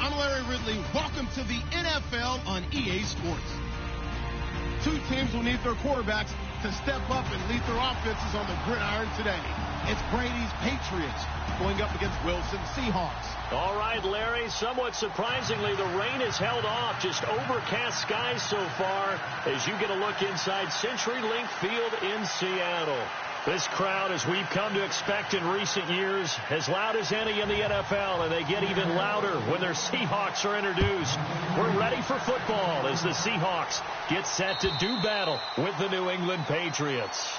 I'm Larry Ridley. Welcome to the NFL on EA Sports. Two teams will need their quarterbacks to step up and lead their offenses on the gridiron today. It's Brady's Patriots going up against Wilson's Seahawks. All right, Larry, somewhat surprisingly, the rain has held off. Just overcast skies so far as you get a look inside CenturyLink Field in Seattle. This crowd, as we've come to expect in recent years, as loud as any in the NFL, and they get even louder when their Seahawks are introduced. We're ready for football as the Seahawks get set to do battle with the New England Patriots.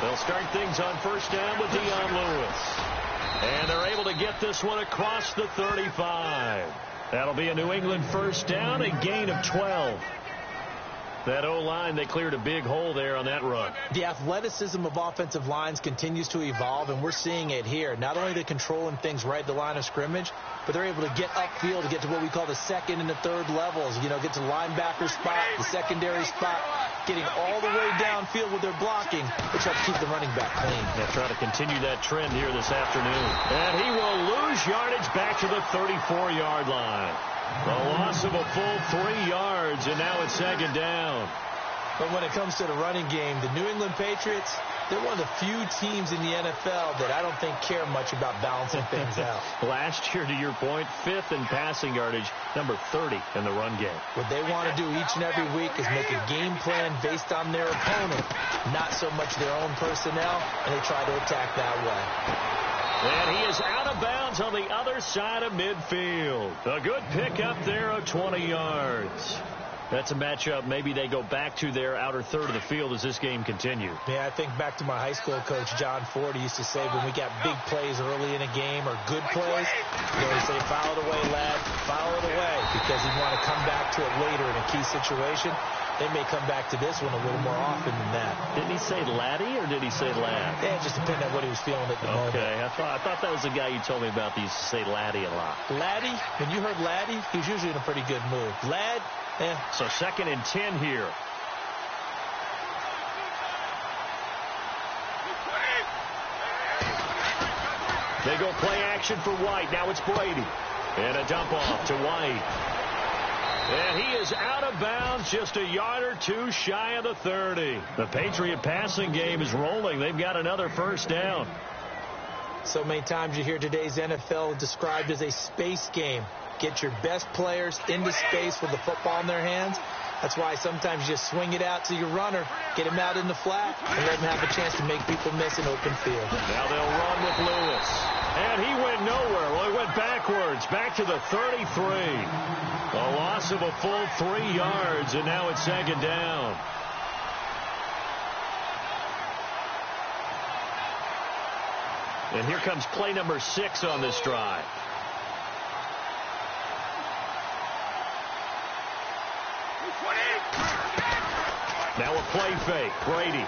They'll start things on first down with Dion Lewis. And they're able to get this one across the 35. That'll be a New England first down, a gain of 12. That O-line, they cleared a big hole there on that run. The athleticism of offensive lines continues to evolve, and we're seeing it here. Not only they're controlling things right at the line of scrimmage, but they're able to get upfield to get to what we call the second and the third levels. You know, get to the linebacker spot, the secondary spot, getting all the way downfield with their blocking, which helps keep the running back clean. They'll try to continue that trend here this afternoon. And he will lose yardage back to the 34-yard line. The loss of a full 3 yards, and now it's second down. But when it comes to the running game, the New England Patriots, they're one of the few teams in the NFL that I don't think care much about balancing things out. Last year, to your point, 5th in passing yardage, number 30 in the run game. What they want to do each and every week is make a game plan based on their opponent, not so much their own personnel, and they try to attack that way. And he is out of bounds on the other side of midfield. A good pickup there of 20 yards. That's a matchup maybe they go back to their outer third of the field as this game continues. Yeah, I think back to my high school coach, John Ford. He used to say when we got big plays early in a game or good plays, you know, he'd say, file it away, lad, file it away, because he'd want to come back to it later in a key situation. They may come back to this one a little more often than that. Didn't he say laddie or did he say lad? Yeah, it just depended on what he was feeling at the moment. Okay, I thought that was the guy you told me about that used to say laddie a lot. Laddie? When you heard laddie, he was usually in a pretty good mood. Lad? Yeah. So 2nd and 10 here. They go play action for White. Now it's Brady. And a dump off to White. And he is out of bounds, just a yard or two shy of the 30. The Patriot passing game is rolling. They've got another first down. So many times you hear today's NFL described as a space game. Get your best players into space with the football in their hands. That's why sometimes you just swing it out to your runner, get him out in the flat, and let him have a chance to make people miss an open field. Now they'll run with Lewis. And he went nowhere. Well, he went backwards, back to the 33. A loss of a full 3 yards, and now it's second down. And here comes play number 6 on this drive. Now a play fake. Brady.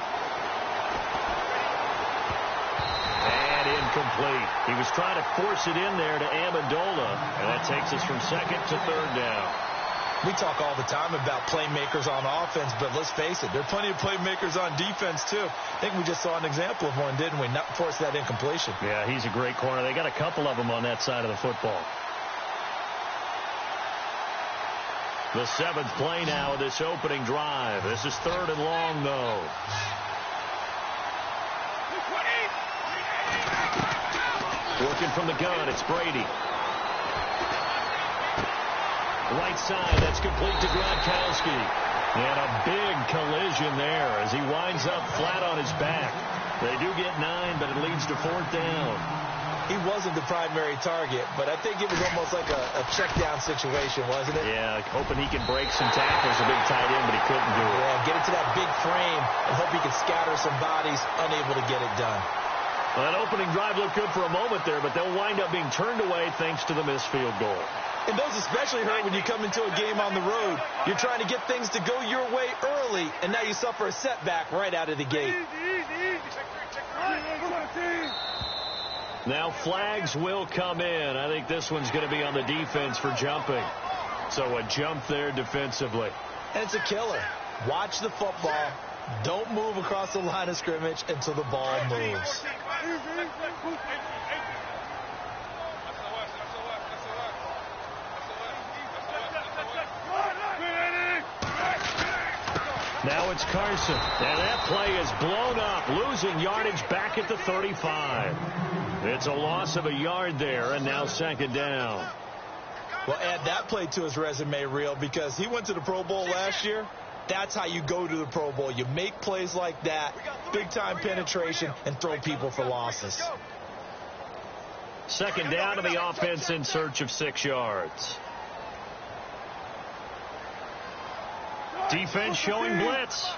And incomplete. He was trying to force it in there to Amendola, and that takes us from 2nd to 3rd down. We talk all the time about playmakers on offense, but let's face it, there are plenty of playmakers on defense, too. I think we just saw an example of one, didn't we? Not force that incompletion. Yeah, he's a great corner. They got a couple of them on that side of the football. The 7th play now of this opening drive. This is 3rd and long, though. Working from the gun, it's Brady. Right side, that's complete to Gronkowski. And a big collision there as he winds up flat on his back. They do get 9, but it leads to 4th down. He wasn't the primary target, but I think it was almost like a check down situation, wasn't it? Yeah, hoping he can break some tackles, a big tight end, but he couldn't do it. Yeah, get it to that big frame and hope he can scatter some bodies, unable to get it done. Well, that opening drive looked good for a moment there, but they'll wind up being turned away thanks to the missed field goal. And those especially hurt when you come into a game on the road. You're trying to get things to go your way early, and now you suffer a setback right out of the gate. Now flags will come in. I think this one's going to be on the defense for jumping. So a jump there defensively. And it's a killer. Watch the football. Don't move across the line of scrimmage until the ball moves. Now it's Carson. And that play is blown up, losing yardage back at the 35. It's a loss of a yard there, and now 2nd down. Well, add that play to his resume reel because he went to the Pro Bowl last year. That's how you go to the Pro Bowl. You make plays like that, big-time penetration, and throw people for losses. 2nd down to the offense in search of 6 yards. Defense showing blitz.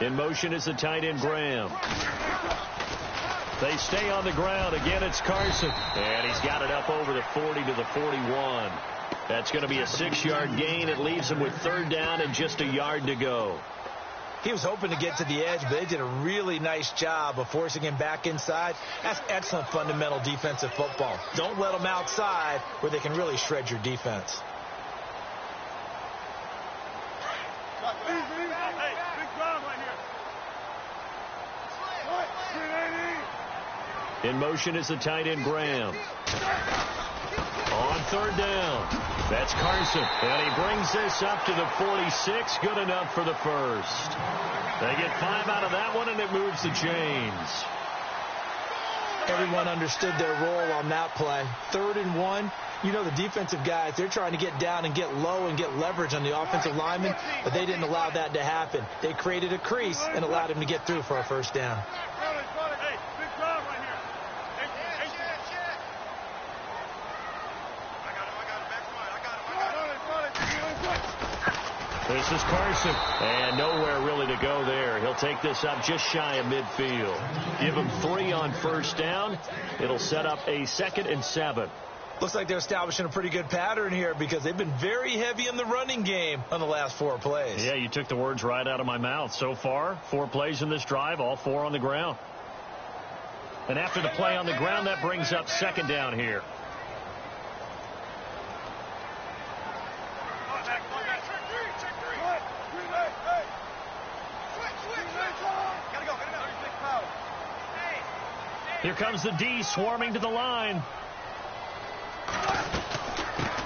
In motion is the tight end, Graham. They stay on the ground. Again, it's Carson. And he's got it up over the 40 to the 41. That's going to be a 6-yard gain. It leaves him with 3rd down and just a yard to go. He was hoping to get to the edge, but they did a really nice job of forcing him back inside. That's excellent fundamental defensive football. Don't let them outside where they can really shred your defense. In motion is the tight end, Graham. On 3rd down, that's Carson. And he brings this up to the 46. Good enough for the first. They get 5 out of that one, and it moves the chains. Everyone understood their role on that play. 3rd and 1. You know the defensive guys, they're trying to get down and get low and get leverage on the offensive lineman, but they didn't allow that to happen. They created a crease and allowed him to get through for a 1st down. This is Carson, and nowhere really to go there. He'll take this up just shy of midfield. Give him 3 on 1st down. It'll set up a 2nd and 7. Looks like they're establishing a pretty good pattern here because they've been very heavy in the running game on the last 4 plays. Yeah, you took the words right out of my mouth. So far, 4 plays in this drive, all 4 on the ground. And after the play on the ground, that brings up 2nd down here. Here comes the D swarming to the line.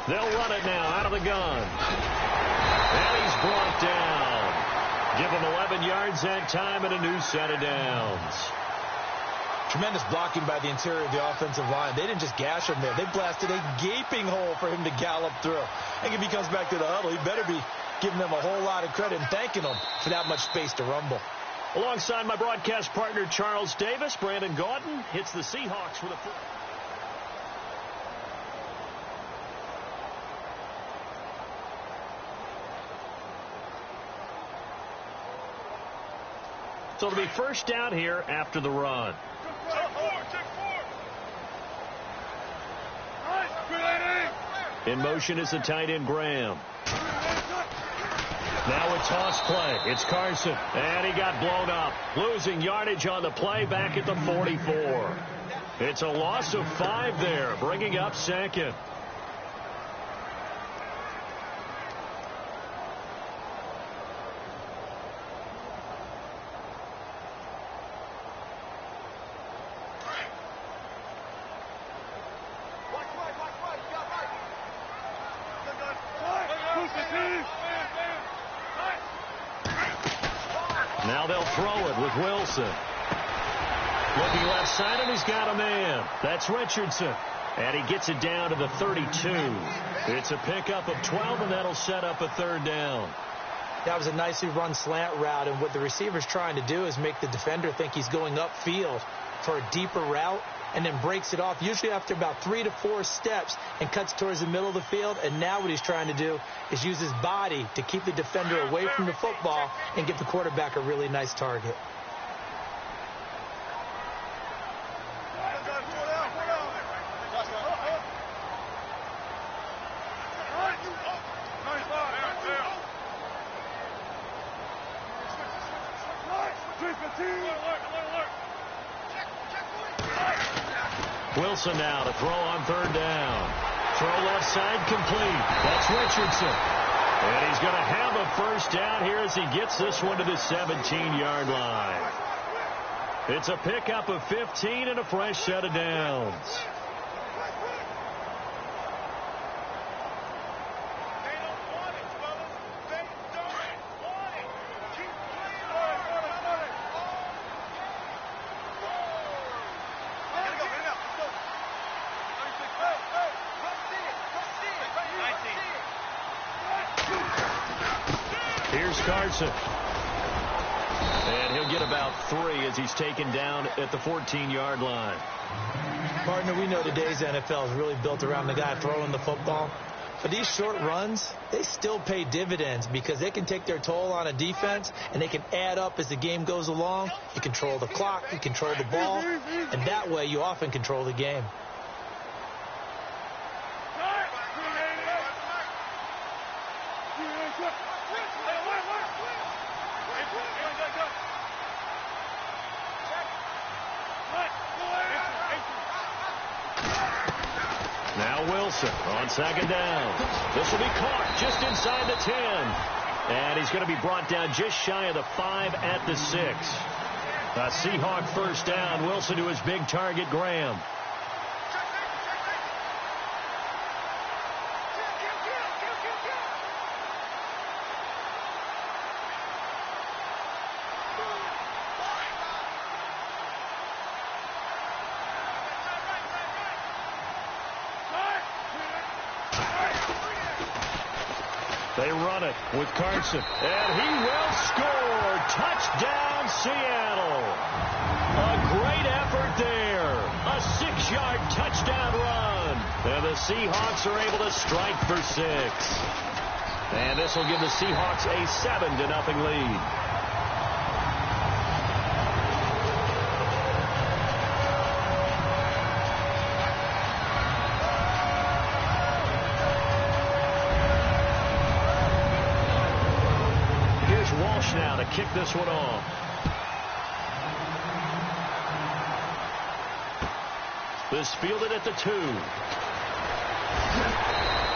They'll run it now out of the gun. And he's brought down. Give him 11 yards that time and a new set of downs. Tremendous blocking by the interior of the offensive line. They didn't just gash him there. They blasted a gaping hole for him to gallop through. I think if he comes back to the huddle, he better be giving them a whole lot of credit and thanking them for that much space to rumble. Alongside my broadcast partner, Charles Davis, Brandon Gaudin hits the Seahawks with a full. So it'll be 1st down here after the run. In motion is the tight end, Graham. Now a toss play. It's Carson. And he got blown up. Losing yardage on the play back at the 44. It's a loss of 5 there, bringing up 2nd. Now they'll throw it with Wilson. Looking left side, and he's got a man. That's Richardson. And he gets it down to the 32. It's a pickup of 12, and that'll set up a third down. That was a nicely run slant route, and what the receiver's trying to do is make the defender think he's going upfield for a deeper route, and then breaks it off, usually after about 3 to 4 steps, and cuts towards the middle of the field. And now what he's trying to do is use his body to keep the defender away from the football and give the quarterback a really nice target. Wilson now to throw on third down. Throw left side complete. That's Richardson. And he's going to have a first down here as he gets this one to the 17-yard line. It's a pickup of 15 and a fresh set of downs. Here's Carson. And he'll get about 3 as he's taken down at the 14-yard line. Partner, we know today's NFL is really built around the guy throwing the football. But these short runs, they still pay dividends because they can take their toll on a defense, and they can add up as the game goes along. You control the clock, you control the ball, and that way you often control the game. Now Wilson on second down. This will be caught just inside the 10. And he's going to be brought down just shy of the 5 at the 6. A Seahawk first down. Wilson to his big target, Graham. They run it with Carson, and he will score. Touchdown, Seattle. A great effort there. A 6-yard touchdown run. And the Seahawks are able to strike for 6. And this will give the Seahawks a 7-0 lead. Now to kick this one off. This fielded at the 2.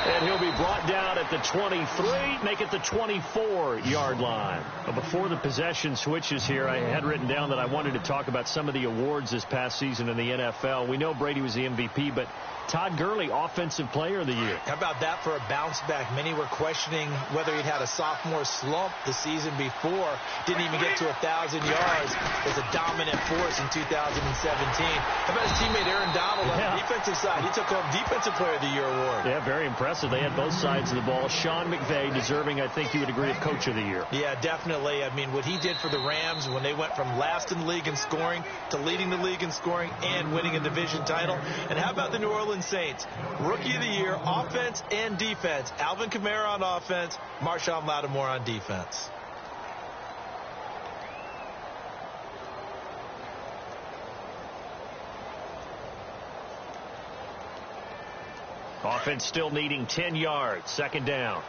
And he'll be brought down at the 23, make it the 24-yard line. But before the possession switches here, I had written down that I wanted to talk about some of the awards this past season in the NFL. We know Brady was the MVP, but Todd Gurley, Offensive Player of the Year. How about that for a bounce back? Many were questioning whether he'd had a sophomore slump the season before. Didn't even get to 1,000 yards. Was a dominant force in 2017. How about his teammate Aaron Donald on the defensive side? He took home Defensive Player of the Year award. Yeah, very impressive. They had both sides of the ball. Sean McVay deserving, I think you would agree, of Coach of the Year. Yeah, definitely. I mean, what he did for the Rams when they went from last in the league in scoring to leading the league in scoring and winning a division title. And how about the New Orleans Saints? Rookie of the Year, offense and defense. Alvin Kamara on offense, Marshawn Lattimore on defense. Offense still needing 10 yards. Second down.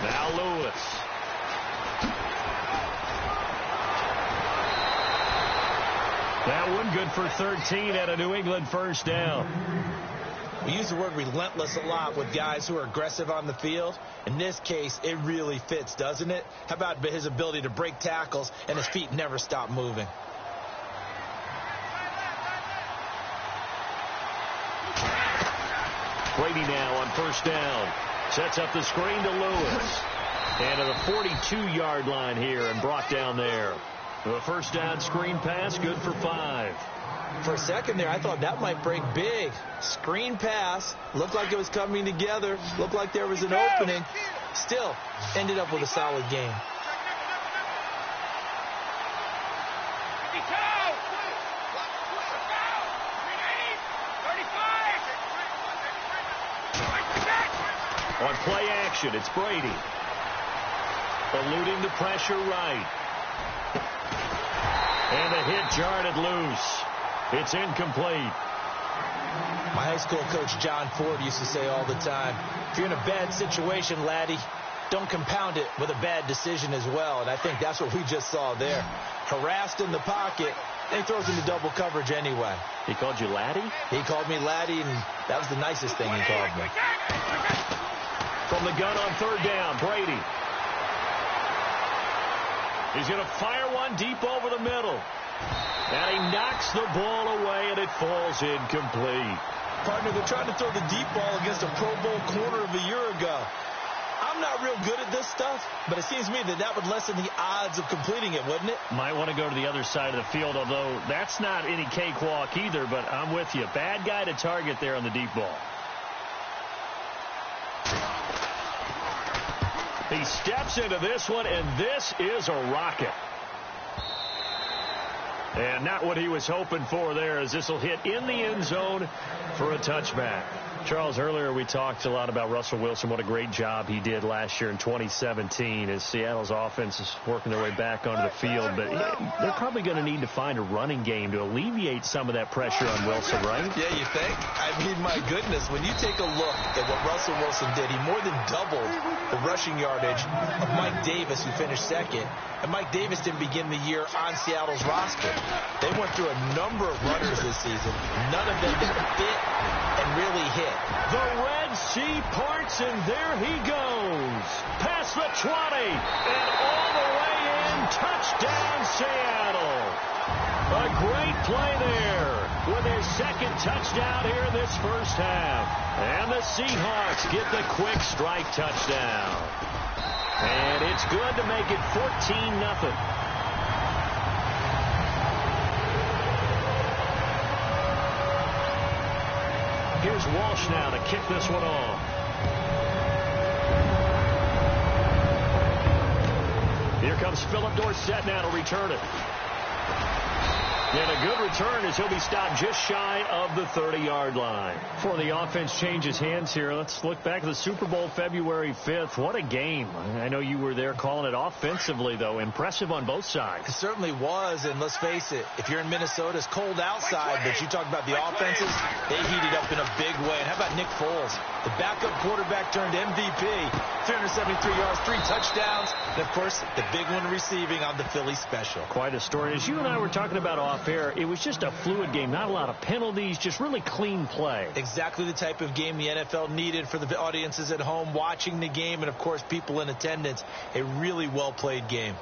Now Lewis. That one good for 13 at a New England first down. We use the word relentless a lot with guys who are aggressive on the field. In this case, it really fits, doesn't it? How about his ability to break tackles and his feet never stop moving? Brady now on first down. Sets up the screen to Lewis. And to the 42-yard line here and brought down there. The first down screen pass, good for 5. For a second there, I thought that might break big. Screen pass. Looked like it was coming together. Looked like there was an opening. Still, ended up with a solid game. On play action, it's Brady. Eluding the pressure right. And the hit jarred it loose. It's incomplete. My high school coach, John Ford, used to say all the time, if you're in a bad situation, laddie, don't compound it with a bad decision as well. And I think that's what we just saw there. Harassed in the pocket, and he throws into double coverage anyway. He called you laddie? He called me laddie, and that was the nicest thing he called me. From the gun on third down, Brady. He's going to fire one deep over the middle. And he knocks the ball away, and it falls incomplete. Partner, they're trying to throw the deep ball against a Pro Bowl corner of a year ago. I'm not real good at this stuff, but it seems to me that would lessen the odds of completing it, wouldn't it? Might want to go to the other side of the field, although that's not any cakewalk either, but I'm with you. Bad guy to target there on the deep ball. He steps into this one, and this is a rocket. And not what he was hoping for there, as this will hit in the end zone for a touchback. Charles, earlier we talked a lot about Russell Wilson, what a great job he did last year in 2017 as Seattle's offense is working their way back onto the field. But they're probably going to need to find a running game to alleviate some of that pressure on Wilson, right? Yeah, you think? I mean, my goodness, when you take a look at what Russell Wilson did, he more than doubled the rushing yardage of Mike Davis, who finished second. And Mike Davis didn't begin the year on Seattle's roster. They went through a number of runners this season. None of them that fit and really hit. The Red Sea parts, and there he goes. Past the 20, and all the way in. Touchdown, Seattle. A great play there with his second touchdown here in this first half. And the Seahawks get the quick strike touchdown. And it's good to make it 14-0. Here's Walsh now to kick this one off. Here comes Philip Dorsett now to return it. And a good return as he'll be stopped just shy of the 30-yard line. Before the offense changes hands here, let's look back at the Super Bowl February 5th. What a game. I know you were there calling it offensively, though. Impressive on both sides. It certainly was, and let's face it, if you're in Minnesota, it's cold outside, but you talk about the offenses, they heated up in a big way. And how about Nick Foles? The backup quarterback turned MVP, 373 yards, 3 touchdowns, and, of course, the big one receiving on the Philly special. Quite a story. As you and I were talking about off-air, it was just a fluid game, not a lot of penalties, just really clean play. Exactly the type of game the NFL needed for the audiences at home watching the game and, of course, people in attendance. A really well-played game.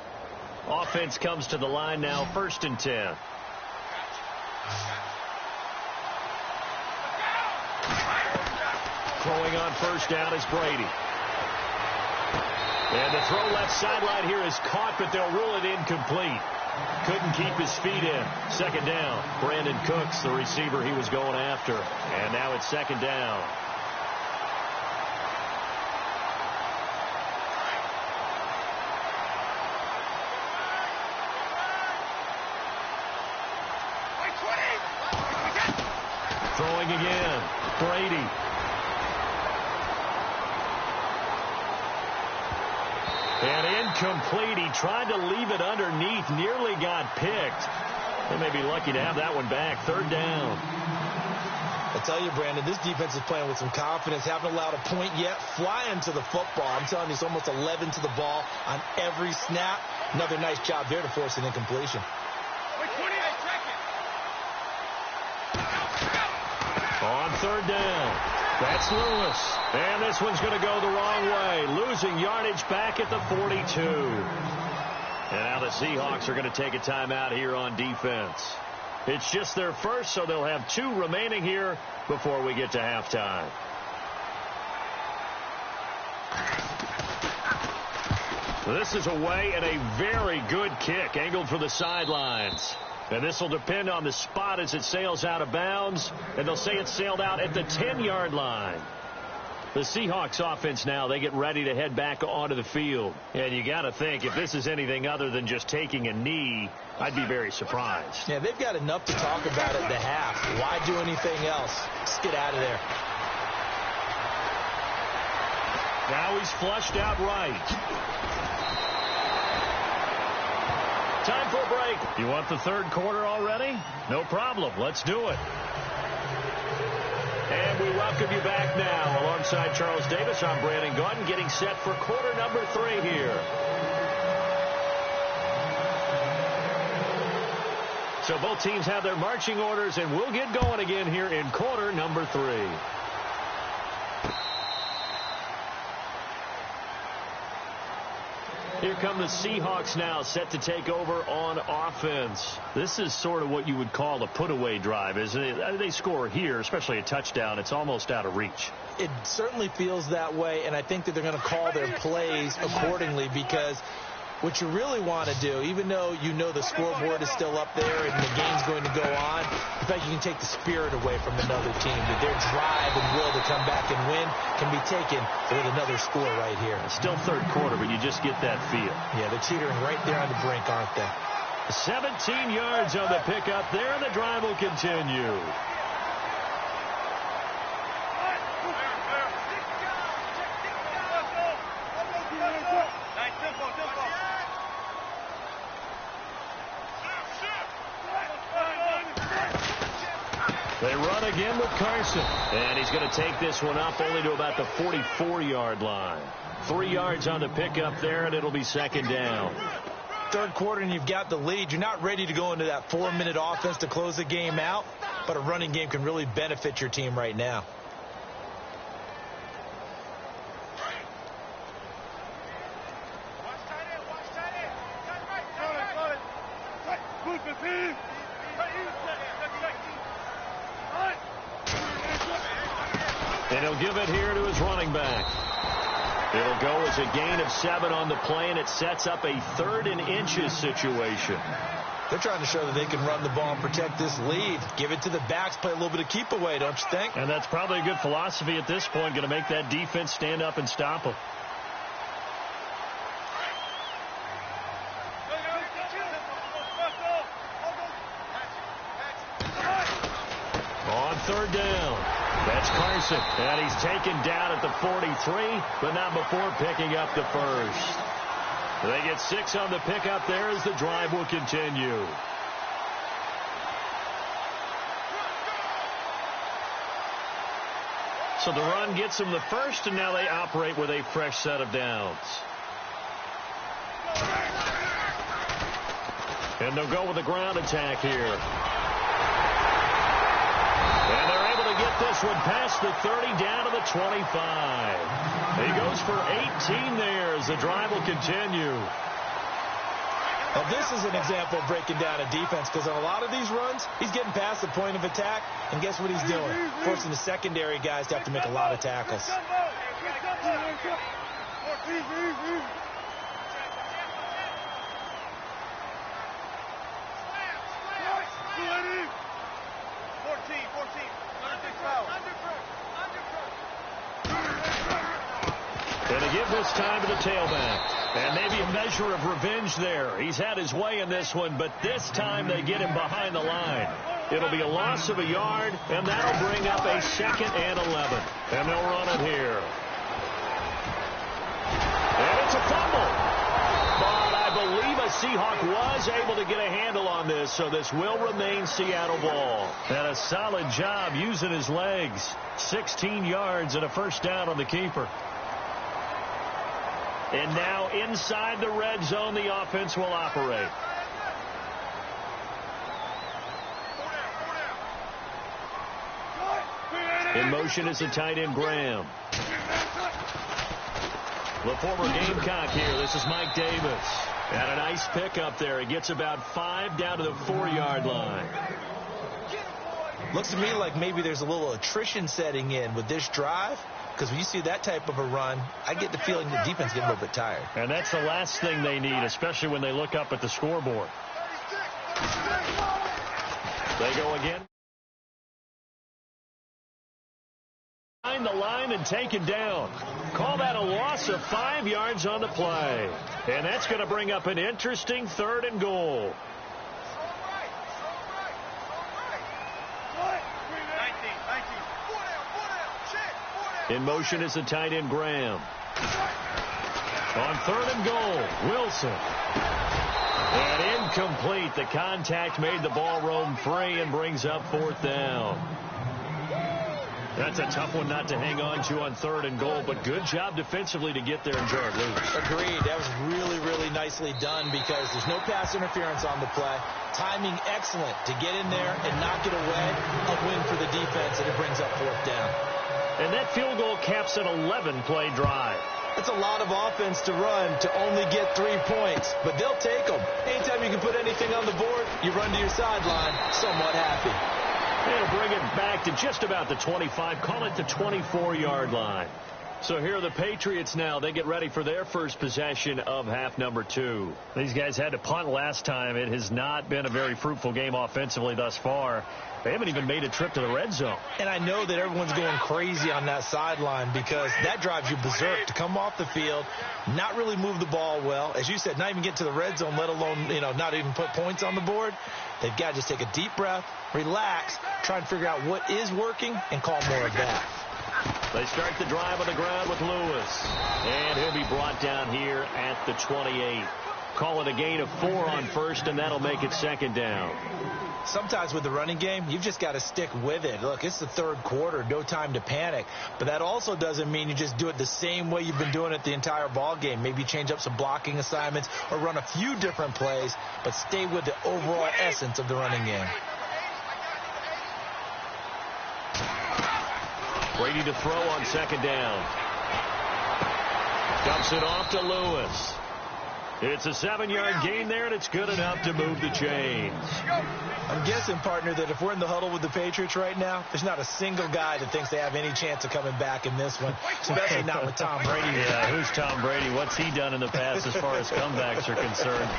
Offense comes to the line now, 1st and 10. Throwing on first down is Brady. And the throw left sideline here is caught, but they'll rule it incomplete. Couldn't keep his feet in. 2nd down. Brandon Cooks, the receiver he was going after. And now it's 2nd down. Throwing again. Brady. And incomplete. He tried to leave it underneath. Nearly got picked. They may be lucky to have that one back. 3rd down. I tell you, Brandon, this defense is playing with some confidence. Haven't allowed a point yet. Flying to the football. I'm telling you, it's almost 11 to the ball on every snap. Another nice job there to force an incompletion. On 3rd down. That's Lewis. And this one's going to go the wrong way. Losing yardage back at the 42. And now the Seahawks are going to take a timeout here on defense. It's just their first, so they'll have 2 remaining here before we get to halftime. This is away and a very good kick angled for the sidelines. And this will depend on the spot as it sails out of bounds. And they'll say it sailed out at the 10-yard line. The Seahawks offense now, they get ready to head back onto the field. And you got to think, if this is anything other than just taking a knee, I'd be very surprised. Yeah, they've got enough to talk about at the half. Why do anything else? Just get out of there. Now he's flushed out right. Time for a break. You want the third quarter already? No problem. Let's do it. And we welcome you back now. Alongside Charles Davis, I'm Brandon Gaudin, getting set for quarter number 3 here. So both teams have their marching orders, and we'll get going again here in quarter number 3. Here come the Seahawks now, set to take over on offense. This is sort of what you would call a put-away drive, isn't it? They score here, especially a touchdown. It's almost out of reach. It certainly feels that way, and I think that they're going to call their plays accordingly, because what you really want to do, even though you know the scoreboard is still up there and the game's going to go on, in fact, you can take the spirit away from another team. That their drive and will to come back and win can be taken with another score right here. It's still third quarter, but you just get that feel. Yeah, they're teetering right there on the brink, aren't they? 17 yards on the pickup there, and the drive will continue. They run again with Carson. And he's going to take this one up only to about the 44-yard line. 3 yards on the pickup there, and it'll be second down. Third quarter, and you've got the lead. You're not ready to go into that 4-minute offense to close the game out, but a running game can really benefit your team right now. And he'll give it here to his running back. It'll go as a gain of 7 on the play, and it sets up a 3rd and inches situation. They're trying to show that they can run the ball and protect this lead. Give it to the backs, play a little bit of keep away, don't you think? And that's probably a good philosophy at this point, going to make that defense stand up and stop them. On third down. That's Carson, and he's taken down at the 43, but not before picking up the first. They get 6 on the pickup there as the drive will continue. So the run gets them the first, and now they operate with a fresh set of downs. And they'll go with a ground attack here. And they're able to get this one past the 30 down to the 25. He goes for 18 there as the drive will continue. Now, this is an example of breaking down a defense, because on a lot of these runs, he's getting past the point of attack, and guess what he's doing? Forcing the secondary guys to have to make a lot of tackles. And to give this time to the tailback. And maybe a measure of revenge there. He's had his way in this one, but this time they get him behind the line. It'll be a loss of a yard, and that'll bring up a 2nd and 11. And they'll run it here. And it's a fumble. But I believe a Seahawk was able to get a handle on this, so this will remain Seattle ball. And a solid job using his legs. 16 yards and a first down on the keeper. And now inside the red zone, the offense will operate. In motion is the tight end, Graham. The former Gamecock here. This is Mike Davis. And a nice pickup there. He gets about 5 down to the 4-yard line. Looks to me like maybe there's a little attrition setting in with this drive, because when you see that type of a run, I get the feeling the defense gets a little bit tired. And that's the last thing they need, especially when they look up at the scoreboard. They go again. Behind the line and taken down. Call that a loss of 5 yards on the play. And that's going to bring up an interesting 3rd and goal. In motion is the tight end, Graham. On 3rd and goal, Wilson. And incomplete. The contact made the ball roam free and brings up 4th down. That's a tough one not to hang on to on 3rd and goal, but good job defensively to get there and jar it loose. Agreed. That was really, really nicely done because there's no pass interference on the play. Timing excellent to get in there and knock it away. A win for the defense, and it brings up 4th down. And that field goal caps an 11-play drive. That's a lot of offense to run to only get 3 points, but they'll take them. Anytime you can put anything on the board, you run to your sideline somewhat happy. They'll bring it back to just about the 25, call it the 24-yard line. So here are the Patriots now. They get ready for their first possession of half number 2. These guys had to punt last time. It has not been a very fruitful game offensively thus far. They haven't even made a trip to the red zone. And I know that everyone's going crazy on that sideline because that drives you berserk to come off the field, not really move the ball well. As you said, not even get to the red zone, let alone, not even put points on the board. They've got to just take a deep breath, relax, try and figure out what is working, and call more of that. They start the drive on the ground with Lewis. And he'll be brought down here at the 28. Call it a gain of 4 on first, and that'll make it 2nd down. Sometimes with the running game, you've just got to stick with it. Look, it's the 3rd quarter, no time to panic. But that also doesn't mean you just do it the same way you've been doing it the entire ball game. Maybe change up some blocking assignments or run a few different plays, but stay with the overall essence of the running game. Brady to throw on 2nd down. Dumps it off to Lewis. It's a 7-yard gain there, and it's good enough to move the chains. I'm guessing, partner, that if we're in the huddle with the Patriots right now, there's not a single guy that thinks they have any chance of coming back in this one, especially not with Tom Brady. Yeah, who's Tom Brady? What's he done in the past as far as comebacks are concerned?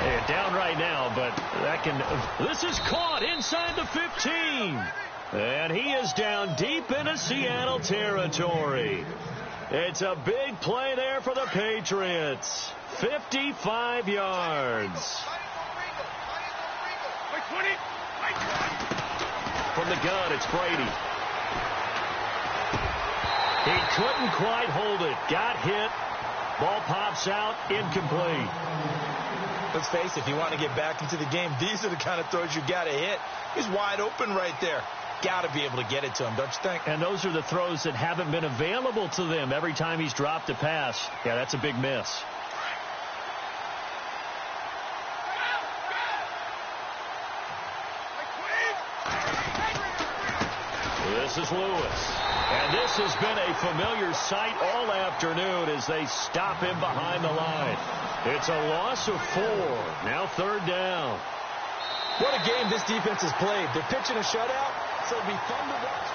Yeah, down right now, but that can... This is caught inside the 15. And he is down deep into Seattle territory. It's a big play there for the Patriots. 55 yards. From the gun, it's Brady. He couldn't quite hold it. Got hit. Ball pops out. Incomplete. Let's face it, if you want to get back into the game, these are the kind of throws you got to hit. He's wide open right there. Got to be able to get it to him, don't you think? And those are the throws that haven't been available to them every time he's dropped a pass. Yeah, that's a big miss. This is Lewis. And this has been a familiar sight all afternoon as they stop him behind the line. It's a loss of 4. Now 3rd down. What a game this defense has played. They're pitching a shutout, so it'll be fun to watch.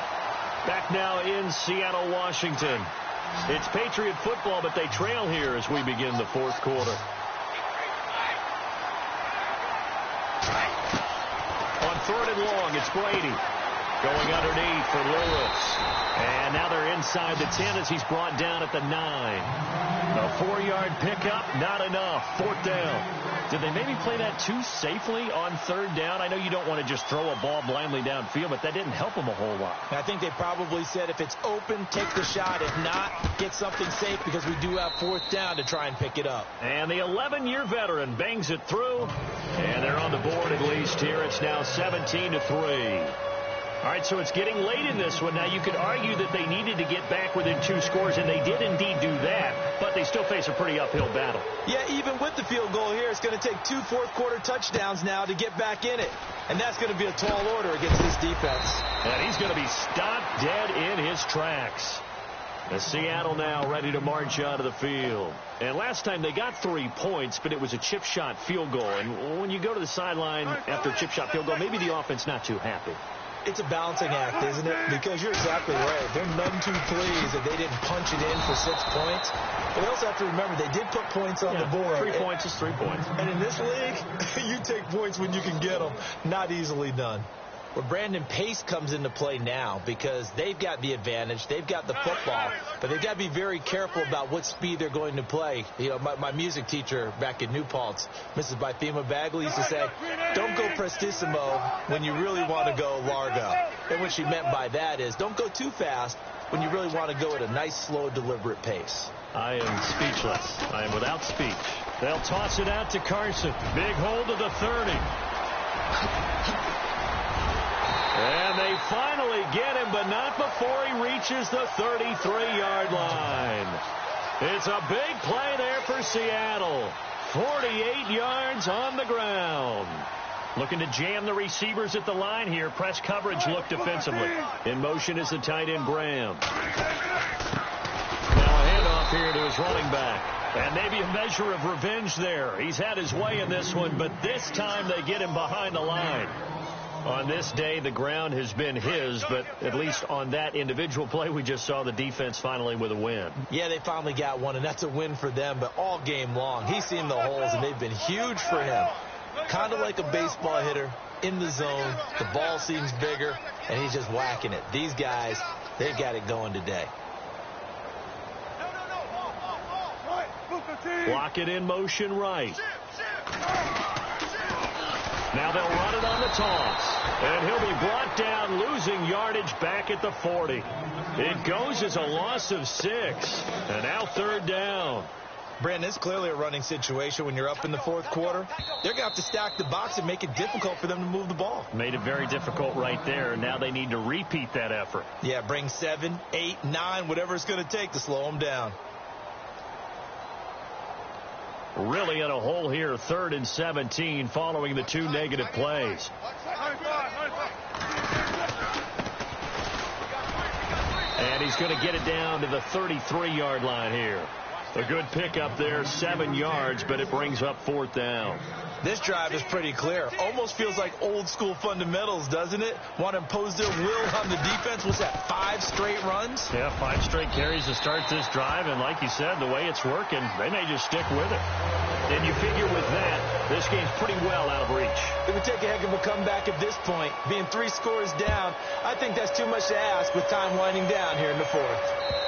Back now in Seattle, Washington. It's Patriot football, but they trail here as we begin the 4th quarter. On 3rd and long, it's Brady. Going underneath for Lewis. And now they're inside the 10 as he's brought down at the 9. A 4-yard pickup, not enough. 4th down. Did they maybe play that too safely on 3rd down? I know you don't want to just throw a ball blindly downfield, but that didn't help them a whole lot. I think they probably said if it's open, take the shot. If not, get something safe because we do have 4th down to try and pick it up. And the 11-year veteran bangs it through. And they're on the board at least here. It's now 17-3. All right, so it's getting late in this one. Now, you could argue that they needed to get back within 2 scores, and they did indeed do that, but they still face a pretty uphill battle. Yeah, even with the field goal here, it's going to take 2 fourth-quarter touchdowns now to get back in it, and that's going to be a tall order against this defense. And he's going to be stopped dead in his tracks. The Seattle now ready to march out of the field. And last time they got 3 points, but it was a chip shot field goal. And when you go to the sideline after a chip shot field goal, maybe the offense not too happy. It's a balancing act, isn't it? Because you're exactly right. They're none too pleased that they didn't punch it in for 6 points. But they also have to remember they did put points on the board. 3 points is 3 points. And in this league, you take points when you can get them. Not easily done. Well, Brandon, pace comes into play now because they've got the advantage. They've got the football, but they've got to be very careful about what speed they're going to play. You know, my music teacher back in New Paltz, Mrs. Bythema Bagley, used to say, don't go prestissimo when you really want to go largo. And what she meant by that is don't go too fast when you really want to go at a nice, slow, deliberate pace. I am speechless. I am without speech. They'll toss it out to Carson. Big hold of the 30. And they finally get him, but not before he reaches the 33-yard line. It's a big play there for Seattle. 48 yards on the ground. Looking to jam the receivers at the line here. Press coverage look defensively. In motion is the tight end, Graham. Now a handoff here to his running back. And maybe a measure of revenge there. He's had his way in this one, but this time they get him behind the line. On this day, the ground has been his, but at least on that individual play, we just saw the defense finally with a win. Yeah, they finally got one, and that's a win for them, but all game long, he's seen the holes, and they've been huge for him. Kind of like a baseball hitter in the zone. The ball seems bigger, and he's just whacking it. These guys, they've got it going today. Block it in motion right. Now they'll run it on the toss. And he'll be brought down, losing yardage back at the 40. It goes as a loss of 6. And now 3rd down. Brandon, it's clearly a running situation when you're up in the 4th quarter. They're going to have to stack the box and make it difficult for them to move the ball. Made it very difficult right there. Now they need to repeat that effort. Yeah, bring 7, 8, 9, whatever it's going to take to slow them down. Really in a hole here, 3rd and 17 following the 2 negative plays. And he's going to get it down to the 33-yard line here. A good pickup there, 7 yards, but it brings up 4th down. This drive is pretty clear. Almost feels like old school fundamentals, doesn't it? Want to impose their will on the defense. What's that, 5 straight runs? Yeah, 5 straight carries to start this drive. And like you said, the way it's working, they may just stick with it. And you figure with that, this game's pretty well out of reach. It would take a heck of a comeback at this point. Being 3 scores down, I think that's too much to ask with time winding down here in the 4th.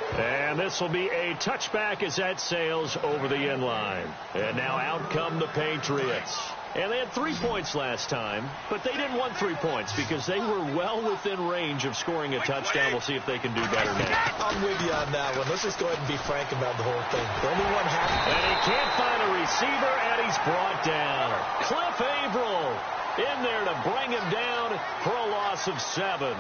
And this will be a touchback as that sails over the end line. And now out come the Patriots. And they had 3 points last time, but they didn't want 3 points because they were well within range of scoring a touchdown. We'll see if they can do better now. I'm with you on that one. Let's just go ahead and be frank about the whole thing. The only one happy. And he can't find a receiver, and he's brought down. Cliff Averill in there to bring him down for a loss of 7.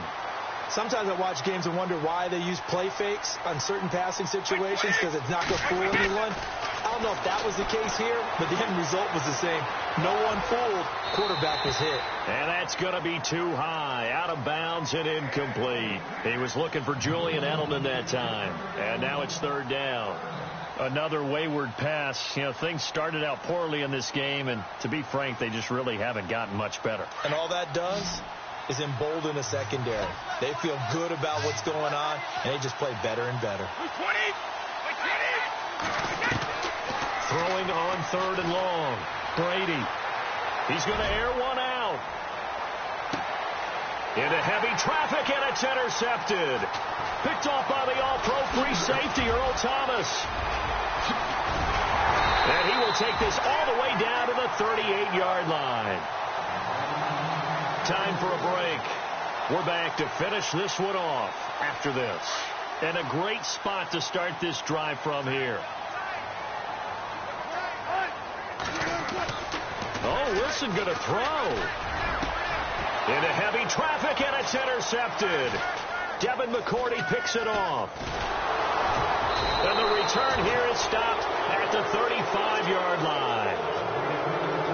Sometimes I watch games and wonder why they use play fakes on certain passing situations because it's not going to fool anyone. I don't know if that was the case here, but the end result was the same. No one fooled. Quarterback was hit. And that's going to be too high. Out of bounds and incomplete. He was looking for Julian Edelman that time. And now it's 3rd down. Another wayward pass. You know, things started out poorly in this game, and to be frank, they just really haven't gotten much better. And all that does is embolden the secondary. They feel good about what's going on, and they just play better and better. Throwing on 3rd and long. Brady. He's going to air one out. Into heavy traffic, and it's intercepted. Picked off by the all-pro free safety, Earl Thomas. And he will take this all the way down to the 38-yard line. Time for a break. We're back to finish this one off after this. And a great spot to start this drive from here. Oh, Wilson going to throw. Into heavy traffic, and it's intercepted. Devin McCourty picks it off. And the return here is stopped at the 35-yard line.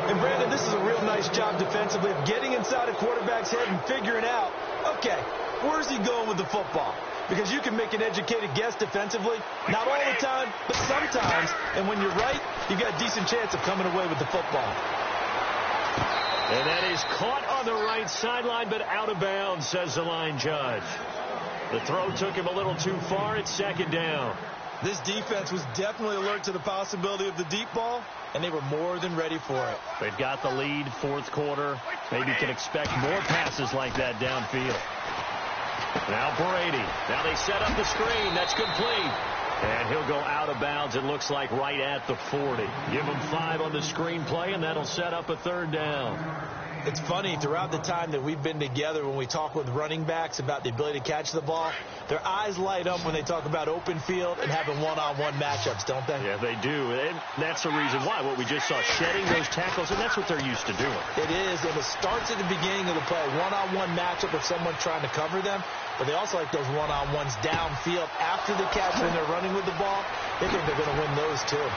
And, Brandon, this is a real nice job defensively of getting inside a quarterback's head and figuring out, okay, where's he going with the football? Because you can make an educated guess defensively, not all the time, but sometimes. And when you're right, you've got a decent chance of coming away with the football. And that is caught on the right sideline, but out of bounds, says the line judge. The throw took him a little too far. It's second down. This defense was definitely alert to the possibility of the deep ball, and they were more than ready for it. They've got the lead, fourth quarter. Maybe can expect more passes like that downfield. Now Brady. Now they set up the screen. That's complete. And he'll go out of bounds, it looks like, right at the 40. Give him 5 on the screenplay, and that'll set up a third down. It's funny, throughout the time that we've been together, when we talk with running backs about the ability to catch the ball, their eyes light up when they talk about open field and having one-on-one matchups, don't they? Yeah, they do. And that's the reason why. What we just saw, shedding those tackles, and that's what they're used to doing. It is, and it starts at the beginning of the play, one-on-one matchup with someone trying to cover them. But they also like those one-on-ones downfield after the catch when they're running with the ball. They think they're going to win those, too.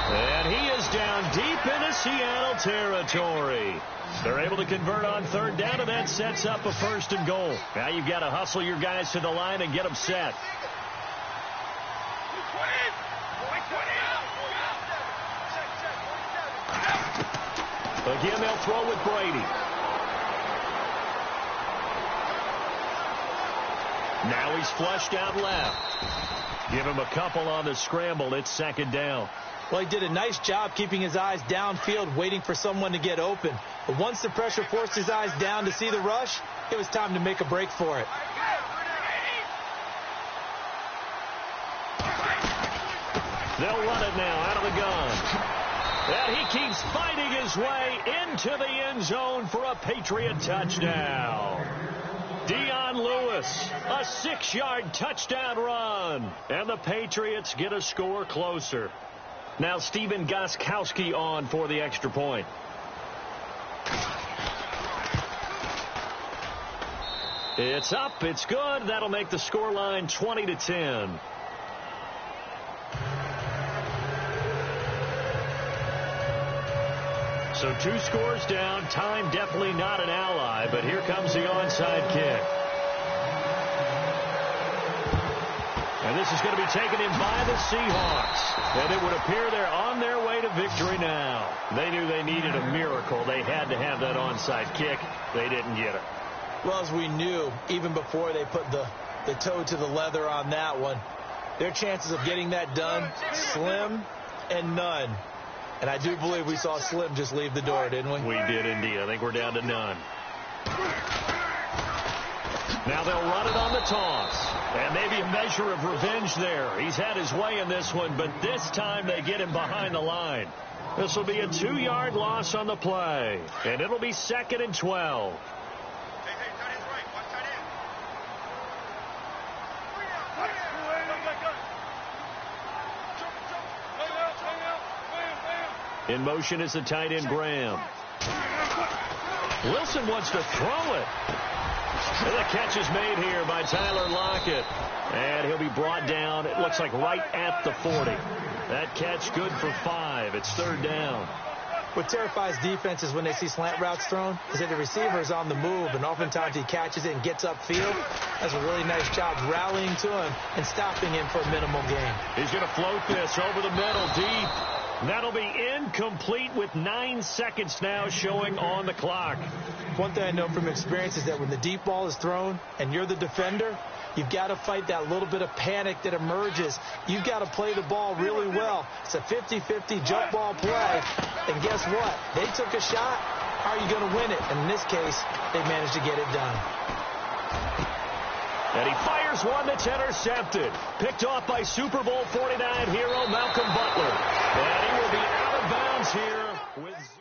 And he is down deep into Seattle territory. They're able to convert on third down, and that sets up a first and goal. Now you've got to hustle your guys to the line and get them set. Again, they'll throw with Brady. Now he's flushed out left. Give him a couple on the scramble. It's second down. Well, he did a nice job keeping his eyes downfield, waiting for someone to get open. But once the pressure forced his eyes down to see the rush, it was time to make a break for it. They'll run it now out of the gun. And he keeps fighting his way into the end zone for a Patriot touchdown. Dion Lewis, a 6-yard touchdown run. And the Patriots get a score closer. Now Steven Gostkowski on for the extra point. It's up, it's good. That'll make the scoreline 20-10. So 2 scores down. Time definitely not an ally, but here comes the onside kick. And this is going to be taken in by the Seahawks. And it would appear they're on their way to victory now. They knew they needed a miracle. They had to have that onside kick. They didn't get it. Well, as we knew, even before they put the toe to the leather on that one, their chances of getting that done, slim and none. And I do believe we saw Slim just leave the door, didn't we? We did indeed. I think we're down to none. Now they'll run it on the toss. And maybe a measure of revenge there. He's had his way in this one, but this time they get him behind the line. This will be a 2-yard loss on the play. And it'll be 2nd and 12. In motion is the tight end, Graham. Wilson wants to throw it. And the catch is made here by Tyler Lockett. And he'll be brought down, it looks like, right at the 40. That catch good for 5. It's third down. What terrifies defenses when they see slant routes thrown is that the receiver is on the move, and oftentimes he catches it and gets upfield. Does a really nice job rallying to him and stopping him for a minimal gain. He's going to float this over the middle deep. That'll be incomplete with 9 seconds now showing on the clock. One thing I know from experience is that when the deep ball is thrown and you're the defender, you've got to fight that little bit of panic that emerges. You've got to play the ball really well. It's a 50-50 jump ball play. And guess what? They took a shot. How are you going to win it? And in this case, they managed to get it done. And he fires one that's intercepted. Picked off by Super Bowl 49 hero Malcolm Butler. And he will be out of bounds here with